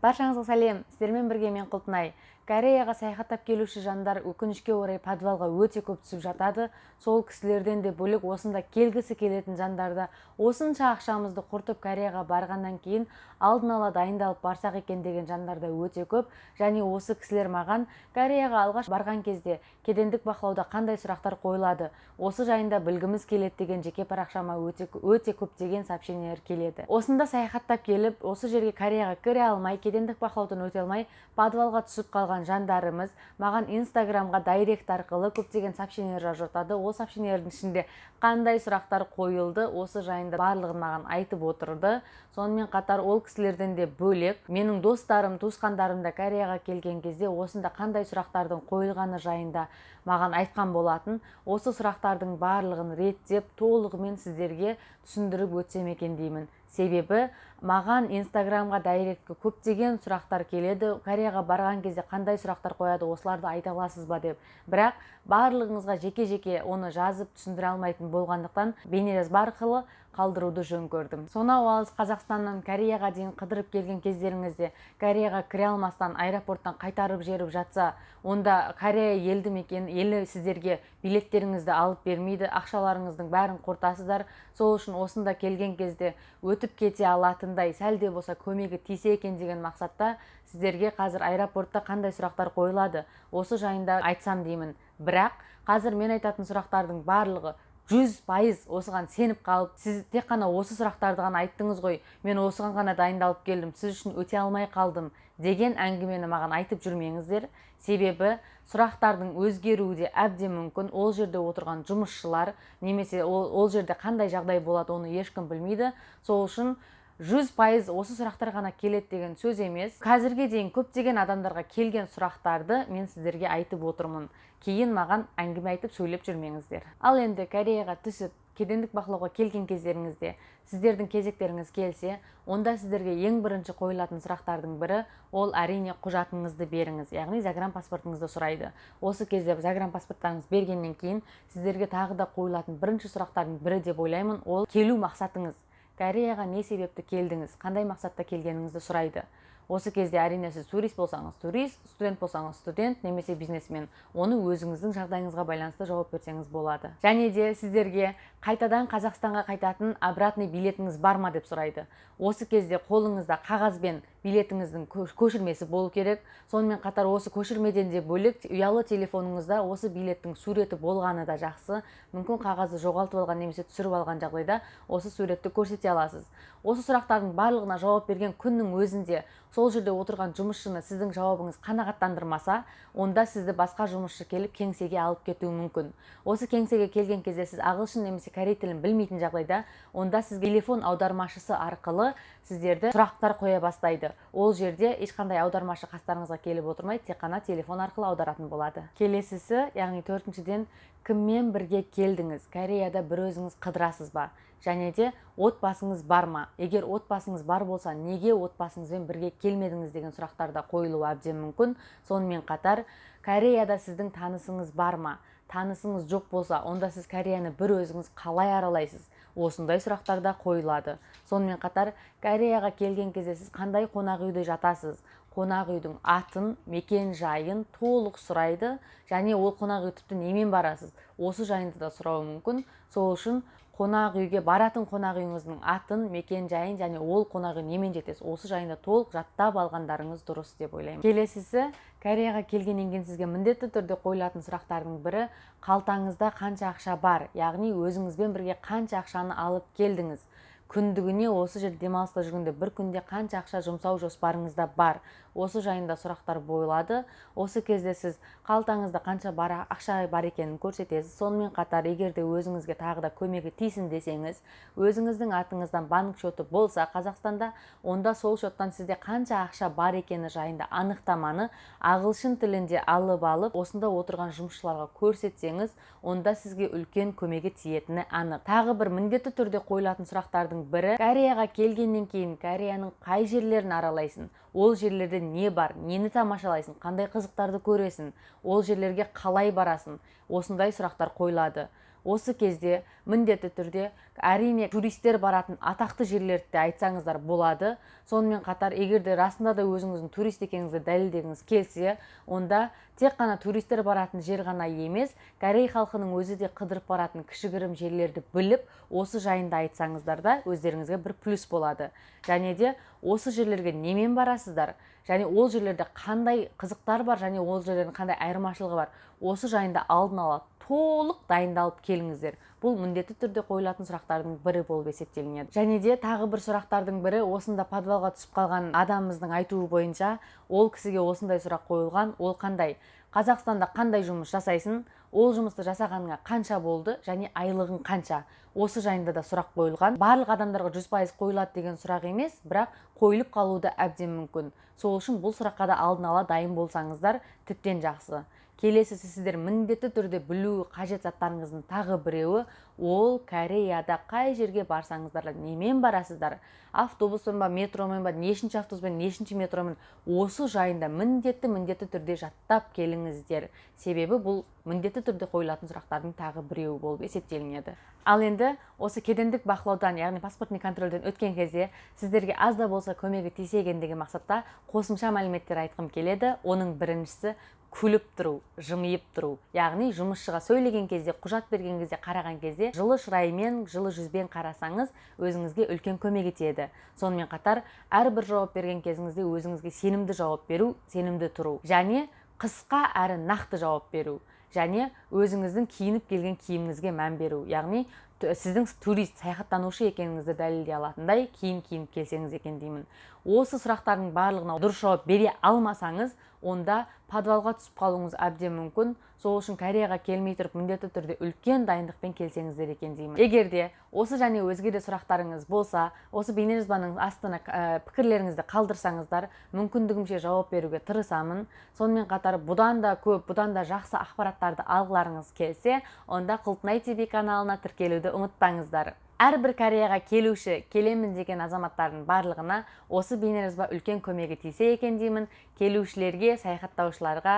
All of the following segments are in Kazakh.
Баршаңызға сәлем, сіздермен бірге мен Құлпынай. Кореяға саяхаттап келуші жандар өкінішке орай подвалға өте көп түсіп жатады. Сол кісілерден де бөлек осында келгісі келетін жандарды осынша ақшамызды құртып Кореяға барғаннан кейін алдын ала дайындалып барсақ екен деген жандар да өте көп. Және осы кісілер маған Кореяға алғаш барған кезде кедендік бақылауда қандай сұрақтар қойылады, осы жайында білгіміз келеді деген жеке парақшама өте көптеген сообщениялар келеді. Осында саяхаттап келіп, осы жерге Кореяға кіре алмай, кедендік бақылаудан өте алмай, подвалға түсіп қалған жандарымыз маған инстаграмға дайрект арқылы көптеген сообщениялар жортады. Ол сообщениялардың ішінде қандай сұрақтар қойылды, осы жайында барлығын маған айтып отырды. Сонымен қатар ол кісілерден де бөлек менің достарым, туысқандарым да Кореяға келген кезде осында қандай сұрақтардың қойылғаны жайында маған айтқан болатын. Осы сұрақтардың барлығын реттеп, толығымен сіздерге түсіндіріп өтсем екен деймін. Себебі маған инстаграмға дайректке көптеген сұрақтар келеді. Кореяға барған кезде қандай сұрақтар қояды, осыларды айта аласыз ба деп. Бірақ барлығыңызға жеке-жеке оны жазып түсіндіре алмайтын болғандықтан бейнежазба арқылы қалдыруды жөн көрдім. Сонау алыс Қазақстаннан Кореяға дейін қыдырып келген кездеріңізде Кореяға кіре алмастан аэропорттан қайтарып жеріп жатса, онда Корея елді мекен елі сіздерге билеттеріңізді алып бермейді, ақшаларыңыздың бәрін құртасыздар. Сол үшін осында келген кезде өтіп кете алатындай сәл де болса көмегі тисе екен деген мақсатта сіздерге қазір аэропортта қандай сұрақтар қойылады, осы жайында айтсам деймін. Бірақ қазір мен айтатын сұрақтардың барлығы 100% осыған сеніп қалып, сіз тек қана осы сұрақтарды ғана айттыңыз ғой, мен осыған ғана дайындалып келдім, сіз үшін өте алмай қалдым деген әңгімені маған айтып жүрмеңіздер. Себебі сұрақтардың өзгеруі де әбден мүмкін. Ол жерде отырған жұмысшылар немесе ол жерде қандай жағдай болады, оны ешкім білмейді. Сол үшін 100% осы сұрақтар ғана келеді деген сөз емес. Қазірге дейін көптеген адамдарға келген сұрақтарды мен сіздерге айтып отырмын. Кейін маған әңгіме айтып сөйлеп жүрмеңіздер. Ал енді Кореяға түсіп кедендік бақылауға келген кездеріңізде сіздердің кезектеріңіз келсе, онда сіздерге ең бірінші қойылатын сұрақтардың бірі ол әрине құжатыңызды беріңіз, яғни загранпаспортыңызды сұрайды. Осы кезде загранпаспорттарыңыз бергеннен кейін сіздерге тағы да қойылатын бірінші сұрақтардың бірі деп ойлаймын, ол келу мақсатыңыз. Кореяға не себепті келдіңіз, қандай мақсатта келгеніңізді сұрайды. Осы кезде әрине сіз турист болсаңыз турист, студент болсаңыз студент, немесе бизнесмен, оны өзіңіздің жағдайыңызға байланысты жауап берсеңіз болады. Және де сіздерге қайтадан Қазақстанға қайтатын обратный билетіңіз бар ма деп сұрайды. Осы кезде қолыңызда қағазбен билетіңіздің көшірмесі болу керек. Сонымен қатар осы көшірмеден де бөлек ұялы телефоныңызда осы билеттің суреті болғаны да жақсы. Мүмкін қағазды жоғалтып алған немесе түсіріп алған жағдайда осы суретті көрсете аласыз. Осы сұрақтардың барлығына жауап берген күннің өзінде сол жерде отырған жұмысшыны сіздің жауабыңыз қанағаттандырмаса, онда сізді басқа жұмысшы келіп кеңсеге алып кетуі мүмкін. Осы кеңсеге келген кезде сіз ағылшын немесе корей тілін білмейтін жағдайда, онда сізге телефон аудармашысы арқылы сіздерді сұрақтар қоя бастайды. Ол жерде ешқандай аудармашы қастарыңызға келіп отырмайды, тек қана телефон арқылы аударатын болады. Келесісі, яғни төртіншіден, кіммен бірге келдіңіз? Кореяда бір өзіңіз қыдырасыз ба? Және де отбасыңыз бар ма? Егер отбасыңыз бар болса, неге отбасыңызбен бірге келмедіңіз деген сұрақтар да қойылуы әбден мүмкін. Сонымен қатар, Кореяда сіздің танысыңыз бар ма? Танысыңыз жоқ болса, онда сіз Кореяны бір өзіңіз қалай аралайсыз? Осындай сұрақтар да қойылады. Сонымен қатар, Кореяға келген кезде сіз қандай қонақ үйде жатасыз? Қонақ үйдің атын, мекен жайын толық сұрайды, және ол қонақ үй тіпті немен барасыз? Осы жайында да сұрауы мүмкін. Сол үшін қонақ үйге баратын қонақ үйіңіздің атын, мекен жайын және ол қонақ үй немен жетесіз, осы жайында толық жаттап алғандарыңыз дұрыс деп ойлаймын. Келесісі, Кореяға келгеннен кейін сізге міндетті түрде қойылатын сұрақтардың бірі қалтаңызда қанша ақша бар, яғни өзіңізбен бірге қанша ақшаны алып келдіңіз. Күндігіне осы жерде демалыста жүргенде бір күнде қанша ақша жұмсау жоспарыңызда бар. Осы жайында сұрақтар қойылады. Осы кезде сіз қалтаңызда қанша ақша бар екенін көрсетесіз. Сонымен қатар, егер де өзіңізге тағы да көмегі тисін десеңіз, өзіңіздің атыңыздан банк шоты болса Қазақстанда, онда сол шоттан сізде қанша ақша бар екені жайында анықтаманы ағылшын тілінде алып, осында отырған жұмысшыларға көрсетсеңіз, онда сізге үлкен көмегі тиетіні анық. Тағы бір міндетті түрде қойылатын сұрақтардың бірі, Кореяға келгеннен кейін Кореяның қай жерлерін аралайсың? Ол жерлерде не бар, нені тамашалайсың, қандай қызықтарды көресің, ол жерлерге қалай барасың? Осындай сұрақтар қойылады. осы кезде міндетті түрде әрине туристер баратын атақты жерлерді де айтсаңыздар болады. Сонымен қатар, егер де расында да өзіңіздің турист екеніңізді дәлелдегіңіз келсе, онда тек қана туристер баратын жер ғана емес, Корей халқының өзі де қыдырып баратын кішігірім жерлерді біліп, осы жайында айтсаңыздар да өздеріңізге бір плюс болады. Және де осы жерлерге немен барасыздар, және ол жерлерде қандай қызықтар бар, және ол жерлердің қандай айырмашылығы бар, осы жайында алдын ала толық дайындалып келіңіздер. Бұл міндетті түрде қойылатын сұрақтардың бірі болып есептелінеді. Және де тағы бір сұрақтардың бірі, осында подвалға түсіп қалған адамымыздың айтуы бойынша, ол кісіге осындай сұрақ қойылған. Ол қандай? Қазақстанда қандай жұмыс жасайсың? Ол жұмысты жасағаныңа қанша болды және айлығың қанша? Осы жайында да сұрақ қойылған. Барлық адамдарға 100% қойылады деген сұрақ емес, бірақ қойылып қалуы да әбден мүмкін. Сол үшін бұл сұраққа да алдын ала дайын болсаңыздар тіптен жақсы. Келесісі сіздер міндетті түрде білу қажет заттарыңыздың тағы біреуі, ол Кореяда қай жерге барсаңыздар, немен барасыздар? Автобуспен ба, метромен ба, нешінші автобуспен, нешінші метромен? Осы жайында міндетті түрде жаттап келіңіздер. Себебі бұл міндетті түрде қойылатын сұрақтардың тағы біреуі болып есептелінеді. Ал енді осы кедендік бақылаудан, яғни паспортный контрольден өткен кезде сіздерге аз да болса көмегі тисе екен деген мақсатта қосымша мәліметтер айтқым келеді. Оның біріншісі күліп тұру, жымиып тұру. Яғни жұмысшыға сөйлеген кезде, құжат берген кезде, қараған кезде жылы шыраймен, жылы жүзбен қарасаңыз, өзіңізге үлкен көмек етеді. Сонымен қатар, әрбір жауап берген кезіңізде өзіңізге сенімді жауап беру, сенімді тұру. Және қысқа әрі нақты жауап беру. Және өзіңіздің киініп келген киіміңізге мән беру. Яғни сіздің турист, саяхаттанушы екеніңізді дәлелдей алатындай киім киініп келсеңіз екен деймін. Осы сұрақтардың барлығына дұрыс жауап бере алмасаңыз, онда подвалға түсіп қалуыңыз әбден мүмкін. Сол үшін Кореяға келмей тұрып міндетті түрде үлкен дайындықпен келсеңіздер екен деймін. Егер де осы және өзге де сұрақтарыңыз болса, осы бейнежазбаның астына пікірлеріңізді қалдырсаңыздар, мүмкіндігімше жауап беруге тырысамын. Сонымен қатар бұдан да көп, бұдан да жақсы ақпараттарды алғыларыңыз келсе, онда Құлтынай ТВ каналына тіркелуді ұмытпаңыздар. Әрбір Кореяға келуші, келемін деген азаматтардың барлығына осы бейнежазба үлкен көмегі тисе екен деймін. Келушілерге, саяхаттаушыларға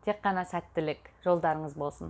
тек қана сәттілік, жолдарыңыз болсын.